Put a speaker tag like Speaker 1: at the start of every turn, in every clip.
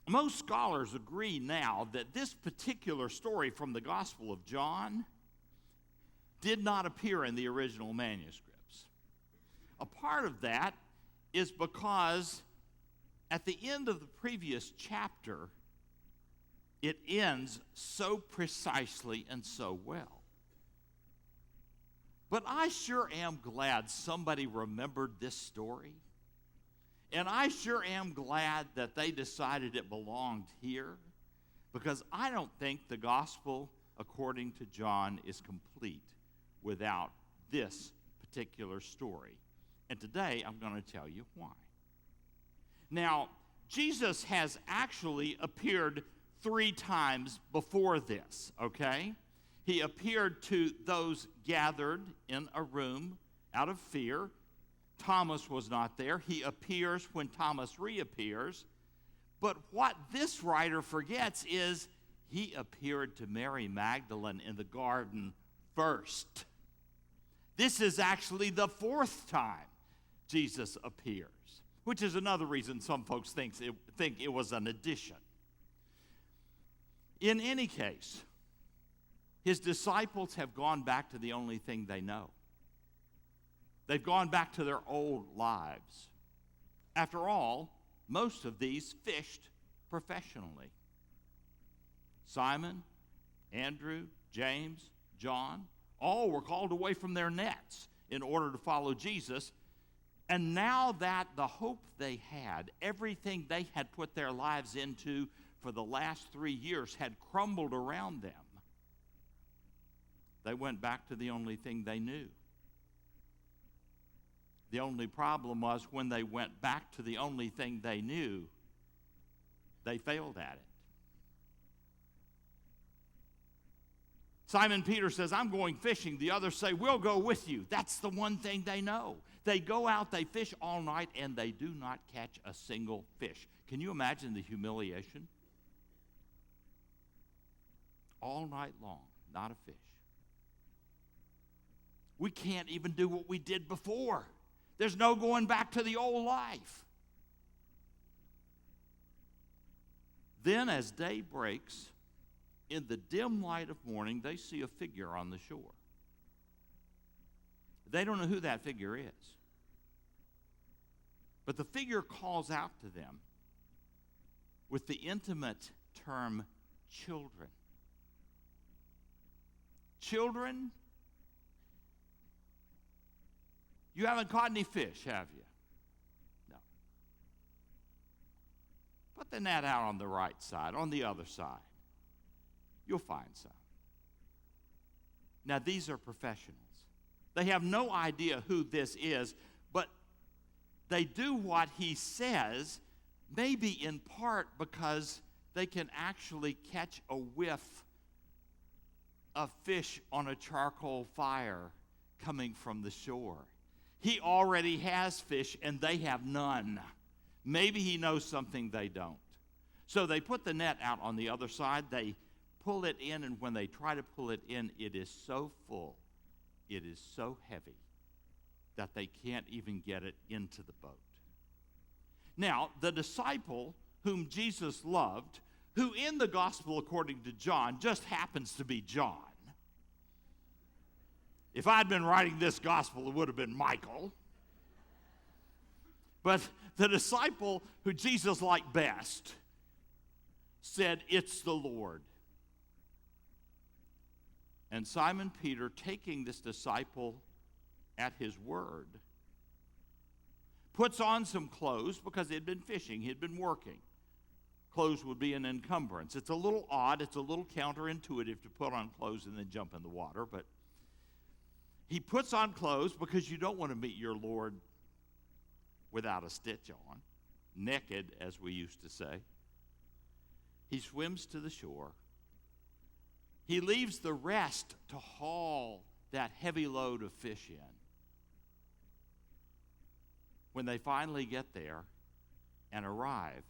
Speaker 1: Most scholars agree now that this particular story from the Gospel of John did not appear in the original manuscripts. A part of that is because at the end of the previous chapter, it ends so precisely and so well. But I sure am glad somebody remembered this story. And I sure am glad that they decided it belonged here, because I don't think the gospel according to John is complete without this particular story. And today I'm going to tell you why. Now, Jesus has actually appeared 3 times before this, okay? He appeared to those gathered in a room out of fear. Thomas was not there. He appears when Thomas reappears. But what this writer forgets is he appeared to Mary Magdalene in the garden first. This is actually the 4th time Jesus appears, which is another reason some folks think it was an addition. In any case, his disciples have gone back to the only thing they know. They've gone back to their old lives. After all, most of these fished professionally. Simon, Andrew, James, John, all were called away from their nets in order to follow Jesus. And now that the hope they had, everything they had put their lives into for the last 3 years had crumbled around them, they went back to the only thing they knew. The only problem was when they went back to the only thing they knew, they failed at it. Simon Peter says, "I'm going fishing." The others say, "We'll go with you." That's the one thing they know. They go out, they fish all night, and they do not catch a single fish. Can you imagine the humiliation? All night long, not a fish. We can't even do what we did before. There's no going back to the old life. Then as day breaks, in the dim light of morning, they see a figure on the shore. They don't know who that figure is. But the figure calls out to them with the intimate term, children. Children, you haven't caught any fish, have you? No. Put the net out on the right side, on the other side. You'll find some. Now, these are professionals. They have no idea who this is, but they do what he says, maybe in part because they can actually catch a whiff of fish on a charcoal fire coming from the shore. He already has fish and they have none. Maybe he knows something they don't. So they put the net out on the other side, they pull it in, and when they try to pull it in, it is so full, it is so heavy that they can't even get it into the boat. Now, the disciple whom Jesus loved, who in the gospel according to John just happens to be John. If I'd been writing this gospel, it would have been Michael. But the disciple who Jesus liked best said, "It's the Lord." And Simon Peter, taking this disciple at his word, puts on some clothes because he had been fishing, he had been working. Clothes would be an encumbrance. It's a little odd, it's a little counterintuitive to put on clothes and then jump in the water, but he puts on clothes because you don't want to meet your Lord without a stitch on, naked, as we used to say. He swims to the shore. He leaves the rest to haul that heavy load of fish in. When they finally get there and arrive,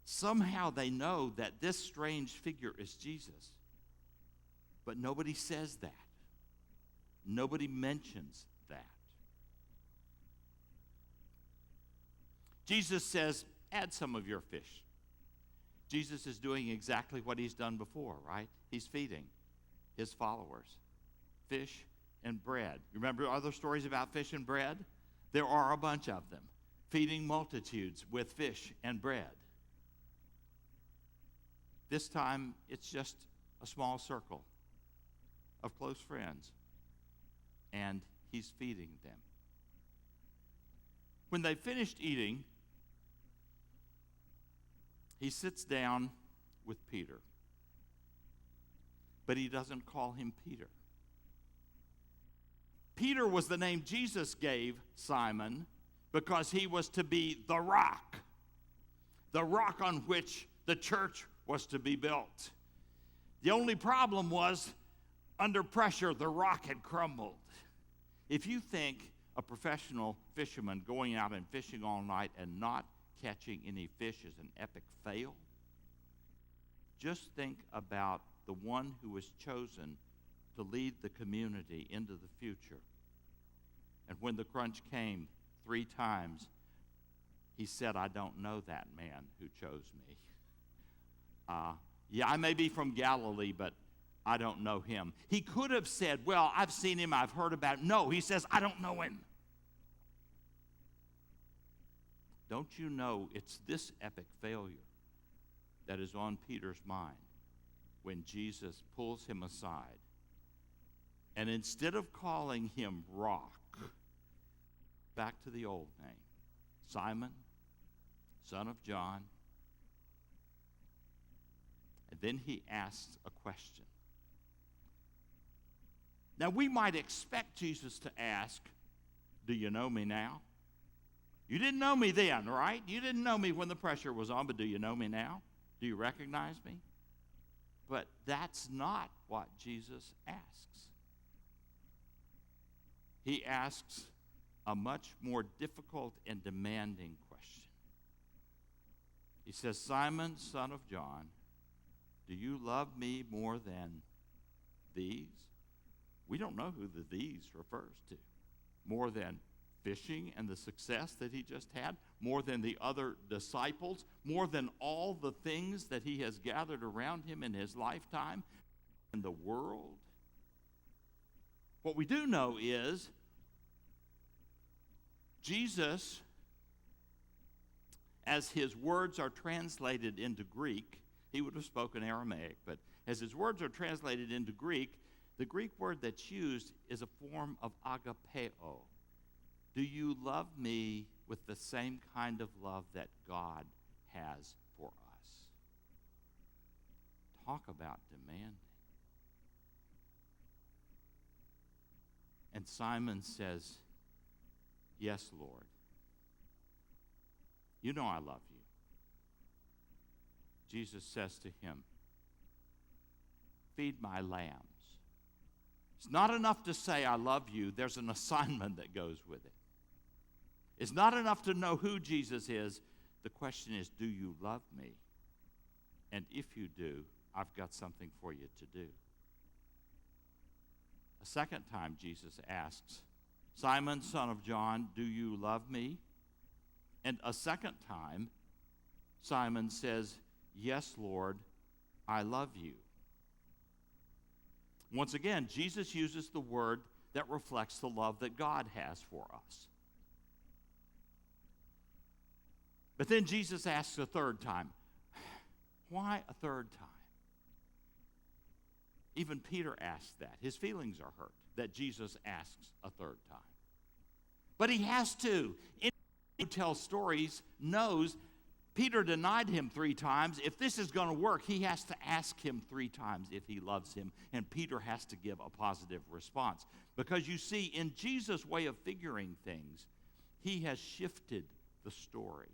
Speaker 1: somehow they know that this strange figure is Jesus. But nobody says that. Nobody mentions that. Jesus says, add some of your fish. Jesus is doing exactly what he's done before, right? He's feeding his followers fish and bread. You remember other stories about fish and bread? There are a bunch of them. Feeding multitudes with fish and bread. This time, it's just a small circle of close friends, and he's feeding them. When they finished eating, he sits down with Peter, but he doesn't call him Peter. Peter was the name Jesus gave Simon because he was to be the rock on which the church was to be built. The only problem was, under pressure, the rock had crumbled. If you think a professional fisherman going out and fishing all night and not catching any fish is an epic fail, just think about the one who was chosen to lead the community into the future. And when the crunch came 3 times, he said, I don't know that man who chose me. Yeah, I may be from Galilee, but I don't know him. He could have said, well, I've seen him, I've heard about him. No, he says, I don't know him. Don't you know it's this epic failure that is on Peter's mind when Jesus pulls him aside, and instead of calling him Rock, back to the old name, Simon, son of John, and then he asks a question. Now, we might expect Jesus to ask, do you know me now? You didn't know me then, right? You didn't know me when the pressure was on, but do you know me now? Do you recognize me? But that's not what Jesus asks. He asks a much more difficult and demanding question. He says, Simon, son of John, do you love me more than these? We don't know who the these refers to. More than fishing and the success that he just had, more than the other disciples, more than all the things that he has gathered around him in his lifetime, in the world. What we do know is Jesus, as his words are translated into Greek, he would have spoken Aramaic, but as his words are translated into Greek, the Greek word that's used is a form of agapeo. Do you love me with the same kind of love that God has for us? Talk about demanding. And Simon says, yes, Lord. You know I love you. Jesus says to him, feed my lambs. It's not enough to say I love you. There's an assignment that goes with it. It's not enough to know who Jesus is. The question is, do you love me? And if you do, I've got something for you to do. A second time Jesus asks, Simon, son of John, do you love me? And a second time, Simon says, yes, Lord, I love you. Once again, Jesus uses the word that reflects the love that God has for us. But then Jesus asks a third time. Why a third time? Even Peter asks that. His feelings are hurt that Jesus asks a third time. But he has to. Anyone who tells stories knows Peter denied him 3 times. If this is going to work, he has to ask him 3 times if he loves him, and Peter has to give a positive response. Because you see, in Jesus' way of figuring things, he has shifted the story.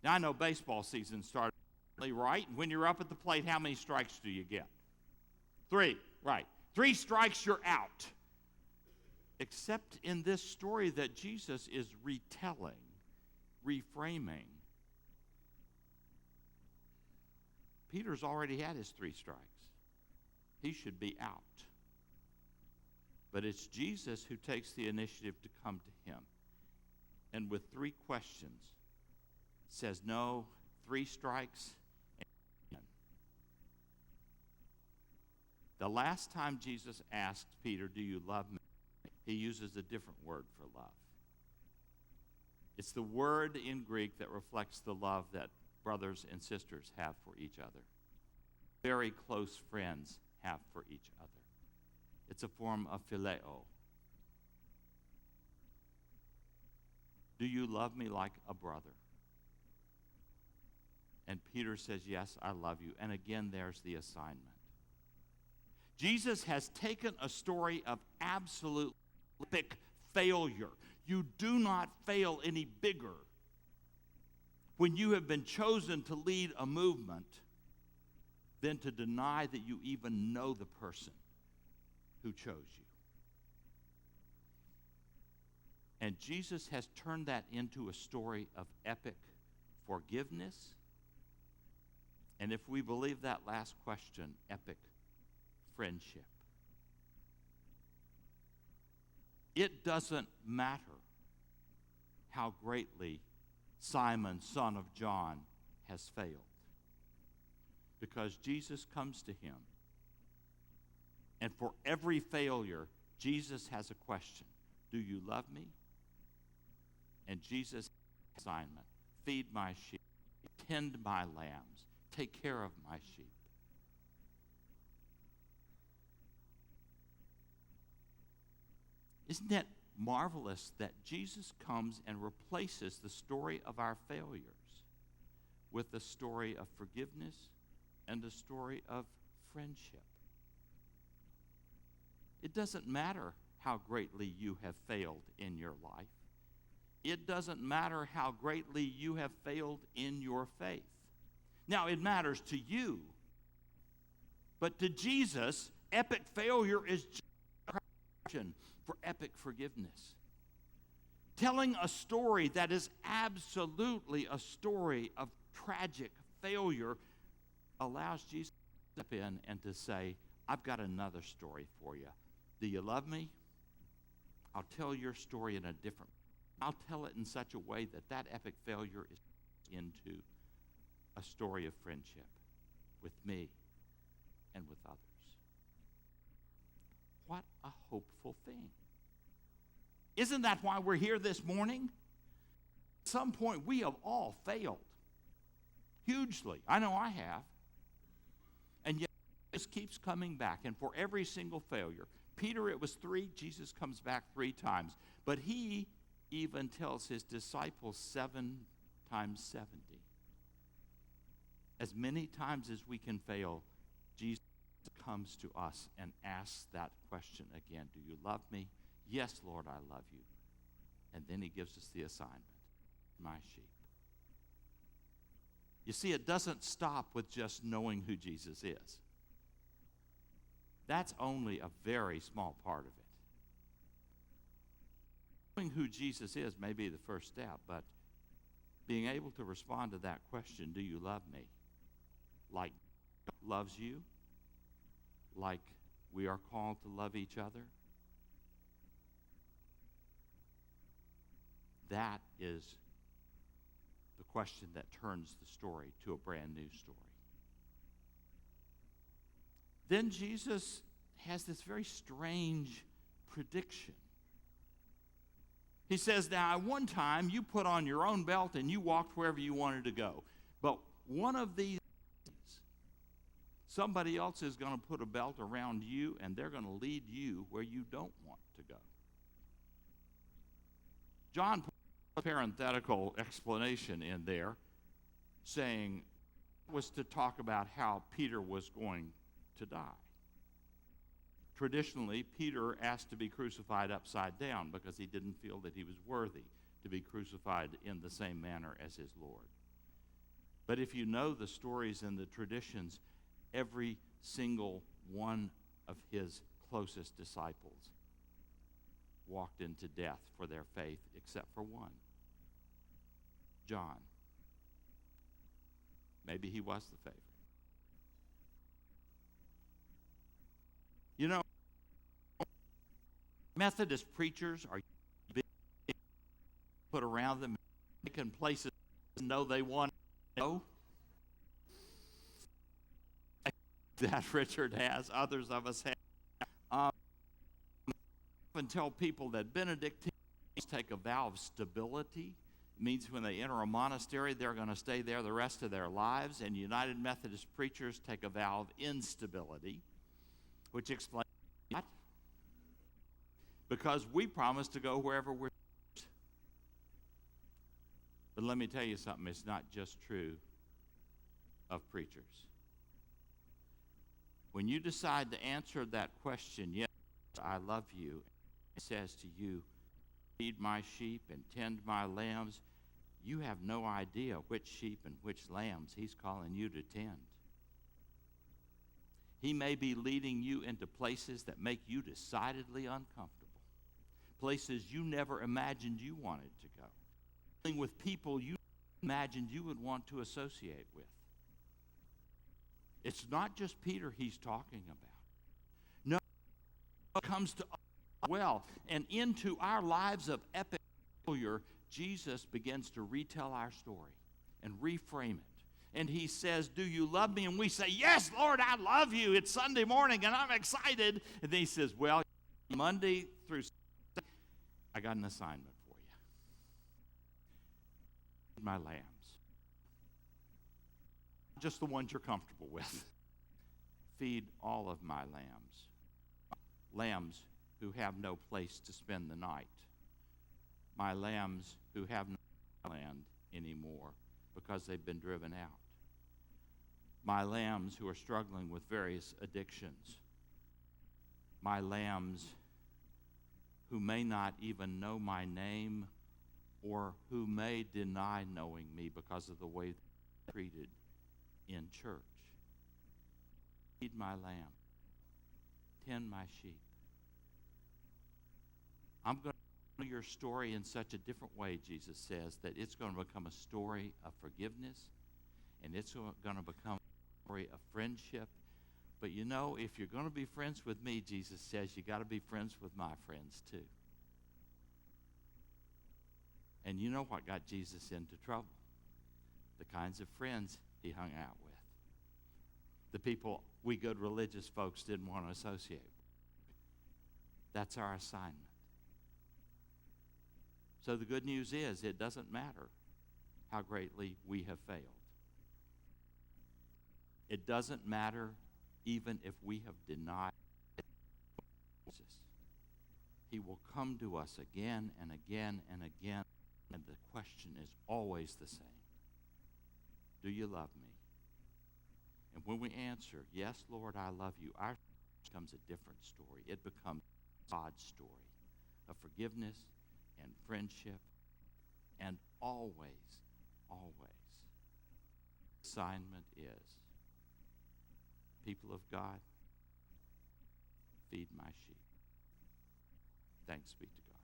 Speaker 1: Now, I know baseball season started, right? When you're up at the plate, how many strikes do you get? 3, right. 3 strikes, you're out. Except in this story that Jesus is retelling, reframing. Peter's already had his 3 strikes. He should be out. But it's Jesus who takes the initiative to come to him. And with 3 questions, says no, 3 strikes. The last time Jesus asked Peter, do you love me? He uses a different word for love. It's the word in Greek that reflects the love that brothers and sisters have for each other. Very close friends have for each other. It's a form of phileo. Do you love me like a brother? And Peter says, yes, I love you. And again, there's the assignment. Jesus has taken a story of absolute epic failure. You do not fail any bigger when you have been chosen to lead a movement than to deny that you even know the person who chose you. And Jesus has turned that into a story of epic forgiveness. And if we believe that last question, epic friendship. It doesn't matter how greatly Simon, son of John, has failed, because Jesus comes to him. And for every failure, Jesus has a question. Do you love me? And Jesus' assignment, feed my sheep, tend my lambs, take care of my sheep. Isn't that marvelous that Jesus comes and replaces the story of our failures with the story of forgiveness and the story of friendship? It doesn't matter how greatly you have failed in your life. It doesn't matter how greatly you have failed in your faith. Now, it matters to you, but to Jesus, epic failure is just a preparation for epic forgiveness. Telling a story that is absolutely a story of tragic failure allows Jesus to step in and to say, I've got another story for you. Do you love me? I'll tell your story in a different way. I'll tell it in such a way that that epic failure is into a story of friendship with me and with others. What a hopeful thing. Isn't that why we're here this morning? At some point, we have all failed hugely. I know I have. And yet, this keeps coming back. And for every single failure, Peter, it was 3. Jesus comes back 3 times. But he even tells his disciples 7 times 70. As many times as we can fail, Jesus comes to us and asks that question again. Do you love me? Yes, Lord, I love you. And then he gives us the assignment, my sheep. You see, it doesn't stop with just knowing who Jesus is. That's only a very small part of it. Knowing who Jesus is may be the first step, but being able to respond to that question, do you love me? Like God loves you, like we are called to love each other. That is the question that turns the story to a brand new story. Then Jesus has this very strange prediction. He says, now at one time you put on your own belt and you walked wherever you wanted to go. But one of these days, somebody else is going to put a belt around you and they're going to lead you where you don't want to go. John put a parenthetical explanation in there saying it was to talk about how Peter was going to die. Traditionally, Peter asked to be crucified upside down because he didn't feel that he was worthy to be crucified in the same manner as his Lord. But if you know the stories and the traditions, every single one of his closest disciples walked into death for their faith except for one, John. Maybe he was the favorite. You know, Methodist preachers are put around them, taken places know they want to know. That Richard has, others of us have. I often tell people that Benedictines take a vow of stability. It means when they enter a monastery, they're going to stay there the rest of their lives. And United Methodist preachers take a vow of instability, which explains that. Because we promise to go wherever we're. But let me tell you something, it's not just true of preachers. When you decide to answer that question, yes, I love you, it says to you, feed my sheep and tend my lambs, you have no idea which sheep and which lambs he's calling you to tend. He may be leading you into places that make you decidedly uncomfortable, places you never imagined you wanted to go, dealing with people you imagined you would want to associate with. It's not just Peter he's talking about. No, it comes to us well, and into our lives of epic failure, Jesus begins to retell our story and reframe it. And he says, do you love me? And we say, yes, Lord, I love you. It's Sunday morning and I'm excited. And then he says, well, Monday through Sunday, I got an assignment for you. Feed my lambs. Just the ones you're comfortable with. Feed all of my lambs. Lambs who have no place to spend the night. My lambs who have no land anymore because they've been driven out. My lambs who are struggling with various addictions. My lambs who may not even know my name or who may deny knowing me because of the way they're treated in church. Feed my lamb. Tend my sheep. I'm going to tell your story in such a different way, Jesus says, that it's going to become a story of forgiveness, and it's going to become a story of friendship. But you know, if you're going to be friends with me, Jesus says, you got to be friends with my friends too. And you know what got Jesus into trouble? The kinds of friends he hung out with. The people we good religious folks didn't want to associate with. That's our assignment. So the good news is it doesn't matter how greatly we have failed. It doesn't matter even if we have denied Jesus. He will come to us again and again and again, and the question is always the same. Do you love me? And when we answer, yes, Lord, I love you, our becomes a different story. It becomes God's story of forgiveness and friendship, and always, always, assignment is, people of God, feed my sheep. Thanks be to God.